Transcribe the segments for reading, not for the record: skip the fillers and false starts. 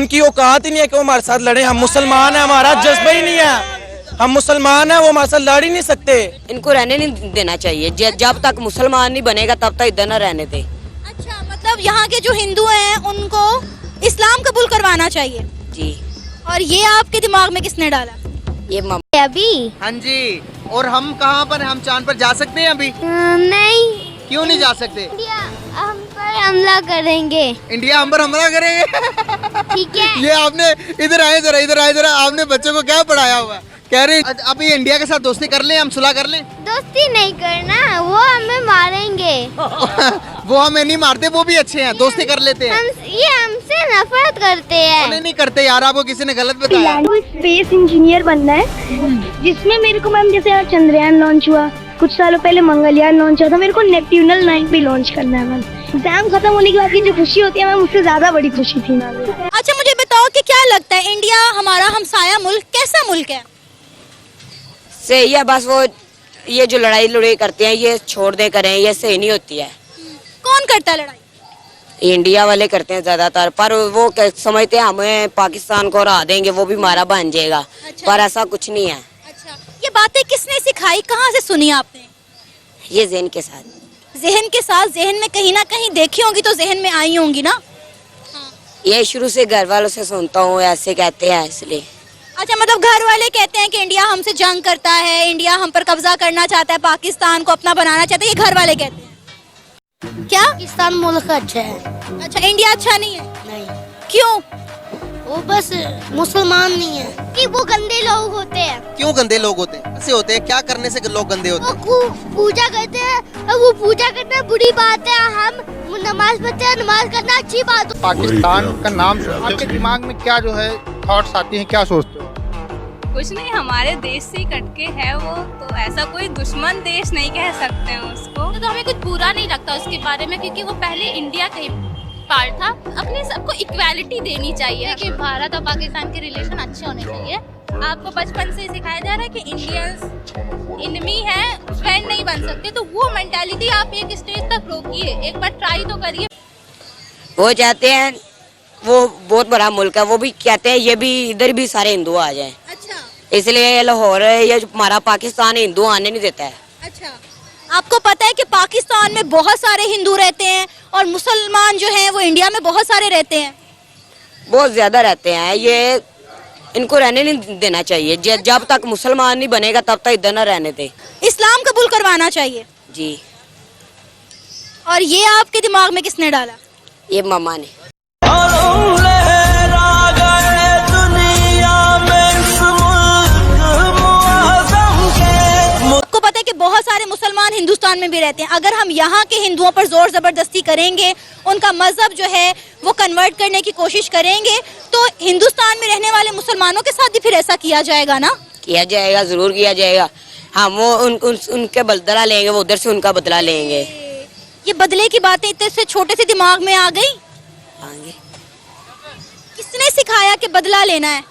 उनकी औकात ही नहीं है कि वो हमारे साथ लड़े। हम मुसलमान हैं, हमारा जज्बा ही नहीं है। हम मुसलमान हैं, वो हमारे साथ लड़ ही नहीं सकते। इनको रहने नहीं देना चाहिए। जब तक मुसलमान नहीं बनेगा तब तक इधर न रहने दे। अच्छा, मतलब यहाँ के जो हिंदू हैं उनको इस्लाम कबूल करवाना चाहिए जी। और ये आपके दिमाग में किसने डाला? ये अभी हाँ जी। और हम कहाँ पर, हम चांद पर जा सकते हैं अभी? नहीं, क्यों नहीं जा सकते? इंडिया हम पर हमला करेंगे। इंडिया हम पर हमला करेंगे? ठीक है। ये आपने इधर आए जरा, इधर आए जरा, आपने बच्चों को क्या पढ़ाया हुआ? कह रहे अभी इंडिया के साथ दोस्ती कर लें, हम सुलह कर लें? दोस्ती नहीं करना, वो हमें मारेंगे। वो हमें नहीं मारते, वो भी अच्छे हैं, दोस्ती कर लेते हैं। ये हमसे नफरत करते हैं। नहीं करते यार, आपको किसी ने गलत बताया। स्पेस इंजीनियर बनना है, जिसमें मेरे को मैम जैसे यहाँ चंद्रयान लॉन्च हुआ, कुछ सालों पहले मंगलयान लॉन्च हुआ था, मेरे को नेपट्यूनल 9 भी लॉन्च करना है मैम। एग्जाम खत्म होने के बाद की जो खुशी होती है मैम, उससे ज्यादा बड़ी खुशी थी मैम। अच्छा, मुझे बताओ कि क्या लगता है इंडिया हमारा हमसाया मुल्क कैसा मुल्क है? सही है, बस वो ये जो लड़ाई करते हैं ये छोड़ दे करें, ये सही नहीं होती है। कौन करता है लड़ाई? इंडिया वाले करते हैं ज्यादातर, पर वो समझते हैं हमें पाकिस्तान को हरा देंगे, वो भी हमारा बन जाएगा। अच्छा। पर ऐसा कुछ नहीं है। अच्छा, ये बातें किसने सिखाई, कहाँ से सुनी आपने? ये ज़हन के साथ। जहन के साथ, जहन में कहीं ना कहीं देखी होंगी तो जहन में आई होंगी ना। ये शुरू से घर वालों से सुनता हूँ, ऐसे कहते हैं इसलिए। अच्छा, मतलब घर वाले कहते हैं कि इंडिया हमसे जंग करता है, इंडिया हम पर कब्जा करना चाहता है, पाकिस्तान को अपना बनाना चाहता है, ये घर वाले कहते हैं। क्या पाकिस्तान मुल्क अच्छा है। अच्छा, इंडिया अच्छा नहीं है? नहीं, क्यों? वो बस मुसलमान नहीं है कि वो गंदे लोग होते हैं। क्यों गंदे लोग होते हैं? ऐसे होते हैं, क्या करने से लोग गंदे होते हैं? वो पूजा करते हैं, और वो पूजा करना बुरी बात है। हम नमाज पढ़ते हैं, नमाज करना अच्छी बात है। पाकिस्तान का नाम आपके दिमाग में क्या जो है थॉट्स आती हैं, क्या सोचते हो? कुछ नहीं, हमारे देश से ही कटके है वो, तो ऐसा कोई दुश्मन देश नहीं कह सकते हैं उसको। तो हमें कुछ बुरा नहीं लगता उसके बारे में, क्योंकि वो पहले इंडिया का ही पार्ट था। अपने सबको इक्वालिटी देनी चाहिए कि भारत और पाकिस्तान के रिलेशन अच्छे होने चाहिए। आपको बचपन से सिखाया जा रहा है कि इंडियंस इनमी है, फ्रेंड नहीं बन सकते, तो वो मेंटालिटी आप एक स्टेज तक रोकिए, एक बार ट्राई तो करिए। वो चाहते हैं, वो बहुत बड़ा मुल्क है, वो भी कहते हैं ये भी इधर भी सारे हिंदू आ जाएं। अच्छा। इसलिए लाहौर ये जो हमारा पाकिस्तान हिंदू आने नहीं देता है। अच्छा, आपको पता है कि पाकिस्तान में बहुत सारे हिंदू रहते हैं और मुसलमान जो हैं वो इंडिया में बहुत सारे रहते हैं। बहुत ज्यादा रहते हैं, ये इनको रहने नहीं देना चाहिए। जब तक मुसलमान नहीं बनेगा तब तक इधर न रहने दे। इस्लाम कबूल करवाना चाहिए। जी। और ये आपके दिमाग में किसने डाला? ये मामा ने। आपको पता है कि बहुत सारे मुसलमान हिंदुस्तान में भी रहते हैं। अगर हम यहाँ के हिंदुओं पर जोर जबरदस्ती करेंगे, उनका मजहब जो है वो कन्वर्ट करने की कोशिश करेंगे, तो हिंदुस्तान में रहने वाले मुसलमानों के साथ भी फिर ऐसा किया जाएगा ना? किया जाएगा, जरूर किया जाएगा। हम वो उनके बदला लेंगे, वो उधर से उनका बदला लेंगे। ये बदले की बातें इतने से छोटे से दिमाग में आ गई? आगे किसने सिखाया कि बदला लेना है?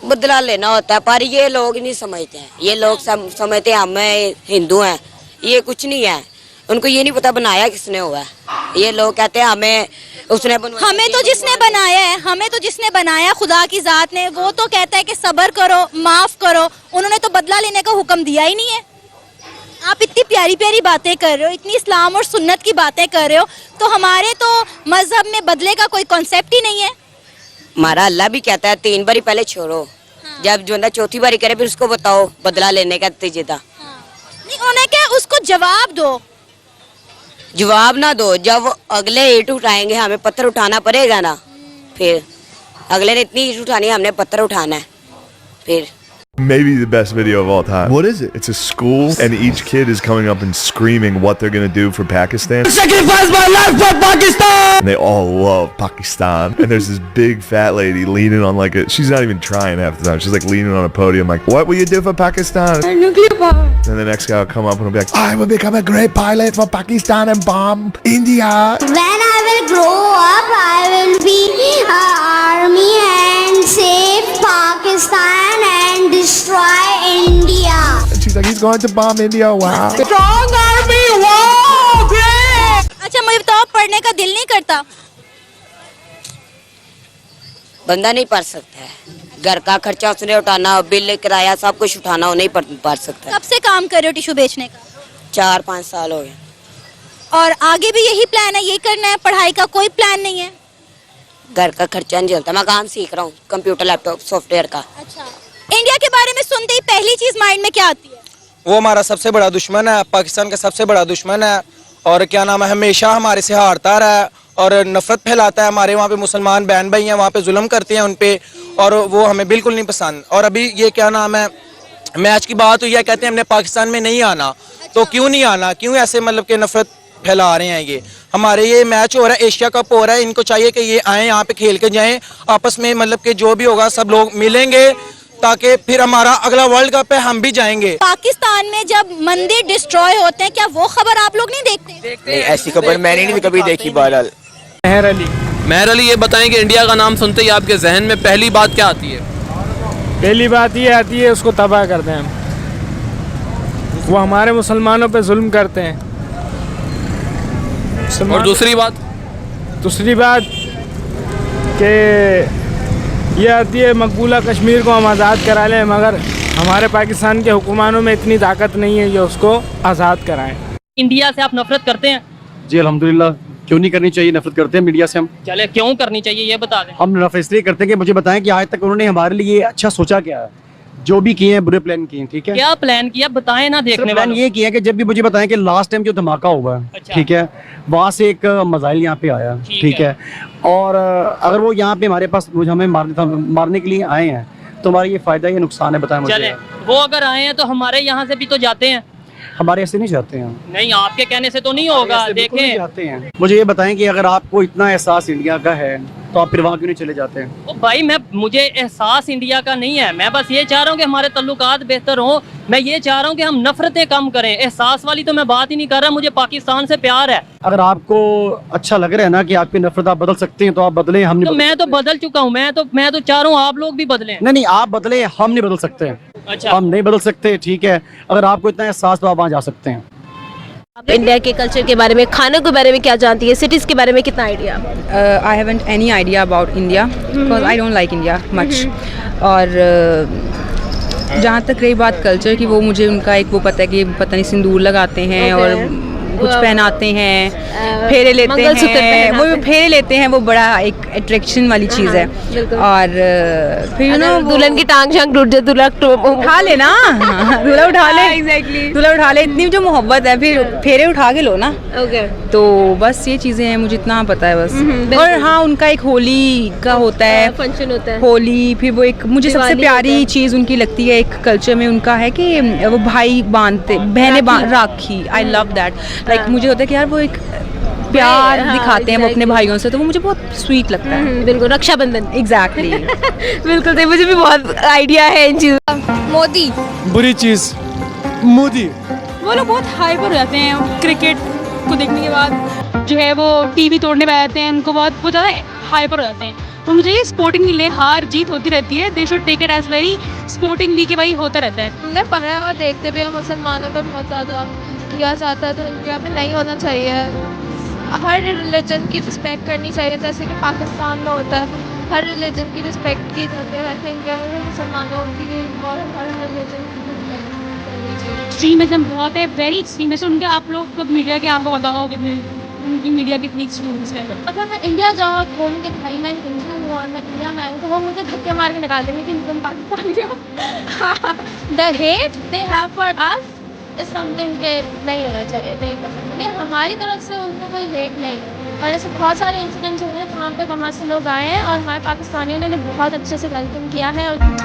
बदला लेना होता है, पर ये लोग नहीं समझते हैं। ये लोग समझते हैं हमें हिंदू हैं, ये कुछ नहीं है। उनको ये नहीं पता बनाया किसने हुआ है। ये लोग कहते हैं हमें उसने बनवाया। हमें तो जिसने बनाया है, हमें तो जिसने बनाया खुदा की जात ने, वो तो कहता है कि सब्र करो, माफ करो। उन्होंने तो बदला लेने का हुक्म दिया ही नहीं है। आप इतनी प्यारी प्यारी बातें कर रहे हो, इतनी इस्लाम और सुन्नत की बातें कर रहे हो, तो हमारे तो मजहब में बदले का कोई कॉन्सेप्ट ही नहीं है। हमारा अल्लाह भी कहता है 3 बारी पहले छोड़ो। हाँ। जब जो चौथी बारी करे फिर उसको बताओ बदला लेने का तरीका। हाँ। नहीं, उन्हें क्या, उसको जवाब दो। जवाब ना दो, जब अगले ईंट उठाएंगे हमें पत्थर उठाना पड़ेगा ना। फिर अगले ने इतनी ईंट उठानी है, हमने पत्थर उठाना है। फिर Maybe the best video of all time. What is it? It's a school, and each kid is coming up and screaming what they're gonna do for Pakistan. Sacrifice my life for Pakistan! And they all love Pakistan. And there's this big fat lady leaning on like a, she's not even trying half the time. She's like leaning on a podium like, what will you do for Pakistan? Nuclear power. And the next guy will come up and will be like, I will become a great pilot for Pakistan and bomb India. When I will grow up, I will be army and save Pakistan and destroy India. And she's like, he's going to bomb India. Wow. Strong army, wow, great! अच्छा, मुझे बताओ, पढ़ने का दिल नहीं करता? बंदा नहीं पढ़ सकता है। घर का खर्चा उसने उठाना, बिल किराया सब कुछ उठाना, वो नहीं पढ़ सकता। कब से काम कर रहे हो टिश्यू बेचने का? 4-5 साल हो गए। और आगे भी यही प्लान है, यही करना है? पढ़ाई का कोई प्लान नहीं है? घर का खर्चा नहीं चलता। मैं काम सीख रहा हूँ, कंप्यूटर लैपटॉप सॉफ्टवेयर का। अच्छा, इंडिया के बारे में सुनते ही पहली चीज माइंड में क्या आती है? वो हमारा सबसे बड़ा दुश्मन है, पाकिस्तान का सबसे बड़ा दुश्मन है। और क्या नाम है, हमेशा हमारे से हारता रहा है और नफरत फैलाता है। हमारे वहाँ पे मुसलमान बहन भाई हैं, वहाँ पे जुल्म करते हैं उन पे, और वो हमें बिल्कुल नहीं पसंद। और अभी ये क्या नाम है, मैच की बात हुई है, कहते हैं हमने पाकिस्तान में नहीं आना। तो क्यों नहीं आना, क्यों ऐसे मतलब कि नफरत फैला रहे हैं? ये हमारे ये मैच हो रहा है, एशिया कप हो रहा है, इनको चाहिए कि ये आए यहाँ पे खेल के जाएं आपस में, मतलब कि जो भी होगा सब लोग मिलेंगे, ताकि फिर हमारा अगला वर्ल्ड कप है हम भी जाएंगे। पाकिस्तान में जब मंदिर डिस्ट्रॉय होते हैं, क्या वो खबर आप लोग नहीं देखते? नहीं, ऐसी खबर मैंने नहीं कभी देखी। बहरहाल मेहर अली, ये बताएं कि इंडिया का नाम सुनते ही आपके जहन में पहली बात क्या आती है? पहली बात ये आती है, उसको तबाह करते हैं। वो हमारे मुसलमानों पे जुल्म करते हैं। और दूसरी बात कि ये आती है, मकबूला कश्मीर को हम आज़ाद करा लें, मगर हमारे पाकिस्तान के हुक्मानों में इतनी ताकत नहीं है जो उसको आज़ाद कराएं। इंडिया से आप नफरत करते हैं? जी अल्हम्दुलिल्लाह, क्यों नहीं करनी चाहिए, नफरत करते हैं मीडिया से हम। चले, क्यों करनी चाहिए ये बता दें। हम नफरत इसलिए करते हैं कि मुझे बताएं कि आज तक उन्होंने हमारे लिए अच्छा सोचा क्या है। जो भी किए हैं बुरे प्लान किए हैं, ठीक है। क्या प्लान किया बताएं ना, देखने प्लान ये किया कि जब भी मुझे बताएं कि लास्ट टाइम जो धमाका हुआ है, अच्छा। ठीक है, वहाँ से एक मिसाइल यहाँ पे आया, ठीक है, और अगर वो यहाँ पे हमारे पास हमें मारने के लिए आए हैं तो हमारा ये फायदा या नुकसान है, बताएं मुझे। चले, वो अगर आए हैं तो हमारे यहाँ से भी तो जाते हैं। हमारे ऐसे नहीं जाते हैं। नहीं, आपके कहने से तो नहीं होगा। देखें, जाते हैं। मुझे ये बताएं कि अगर आपको इतना एहसास इंडिया का है तो आप फिर वहाँ क्यों नहीं चले जाते हैं? ओ भाई, मुझे एहसास इंडिया का नहीं है। मैं बस ये चाह रहा हूँ कि हमारे तल्लुकात बेहतर हों। मैं ये चाह रहा हूँ कि हम नफरतें कम करें। एहसास वाली तो मैं बात ही नहीं कर रहा, मुझे पाकिस्तान से प्यार है। अगर आपको अच्छा लग रहा है ना कि आपकी नफरत आप बदल सकते हैं तो आप बदलें। हम नहीं, मैं तो बदल चुका हूँ। मैं तो चाह रहा हूँ आप लोग भी बदलें। नहीं, आप बदले, हम नहीं बदल सकते। अच्छा, हम नहीं बदल सकते, ठीक है। अगर आपको इतना एहसास तो आप वहाँ जा सकते हैं। इंडिया के कल्चर के बारे में, खानों के बारे में क्या जानती है? सिटीज़ के बारे में कितना idea? I haven't any idea about India because I don't like India much. और जहाँ तक रही बात कल्चर की, वो मुझे उनका एक वो पता है कि पता नहीं सिंदूर लगाते हैं और कुछ पहनाते हैं, फेरे लेते हैं। वो फेरे लेते हैं, वो बड़ा एक अट्रैक्शन वाली चीज़ है। और फिर दुल्हन की टांग शांग टूट जाए, दूल्हा उठा ले ना, दूल्हा उठा ले, एग्जैक्टली, दूल्हा उठा ले। इतनी जो मोहब्बत है, फिर फेरे उठा के लो ना। तो बस ये चीज़ें हैं, मुझे इतना पता है बस। और हाँ, उनका एक होली का होता है, फंक्शन होता है, होली। फिर वो एक मुझे सबसे प्यारी चीज़ उनकी लगती है, एक कल्चर में उनका है कि वो भाई बांधते, बहनें Rakhi. I love that. Like मुझे होता है कि यार वो एक प्यार दिखाते हैं वो अपने भाइयों से, तो वो मुझे बहुत स्वीट लगता है। बिल्कुल, रक्षाबंधन। एग्जैक्टली। बिल्कुल, तो मुझे भी बहुत आइडिया है इन चीज़ों। मोदी बुरी चीज़, मोदी वो लोग बहुत हाइपर हो जाते हैं क्रिकेट को देखने के बाद। जो है वो टीवी तोड़ने पे आते हैं, उनको बहुत ज़्यादा हाइपर हो जाते हैं। तो मुझे ये स्पोर्टिंग ले हार जीत होती रहती है। They should take it as very sportingly कि भाई होता रहता है। हमने पढ़ा और देखते भी मुसलमानों पर बहुत ज़्यादा किया जाता है, तो इंडिया में नहीं होना चाहिए। हर रिलीजन की रिस्पेक्ट करनी चाहिए, जैसे कि पाकिस्तान में होता है। हर रिलीजन की रिस्पेक्ट की जाती है, वैसे इंडिया में मुसलमानों की और हर रिलीजन की रिस्पेक्ट करनी चाहिए। एक्सट्रीमिज्म बहुत है, वेरी एक्सट्रीमिज्म। उनके आप लोग को मीडिया के आपको बताओ कितने उनकी मीडिया कितनी एक्सट्रीमिस्ट है। अगर मैं इंडिया जाऊँ घूम के भाई मैं हिंदू हूँ और मैं इंडिया में आऊँ, तो वो मुझे धक्के मार के निकाल देंगे कि तुम पाकिस्तानी हो। The hate they have for us is something के नहीं होना चाहिए, नहीं कर सकते। हमारी तरफ से उनको कोई हेट नहीं। और ऐसे बहुत सारे इंसिडेंट्स हुए हैं जहाँ पे वहाँ से लोग आए हैं और हमारे पाकिस्तानियों ने बहुत अच्छे से वेलकम किया है और बहुत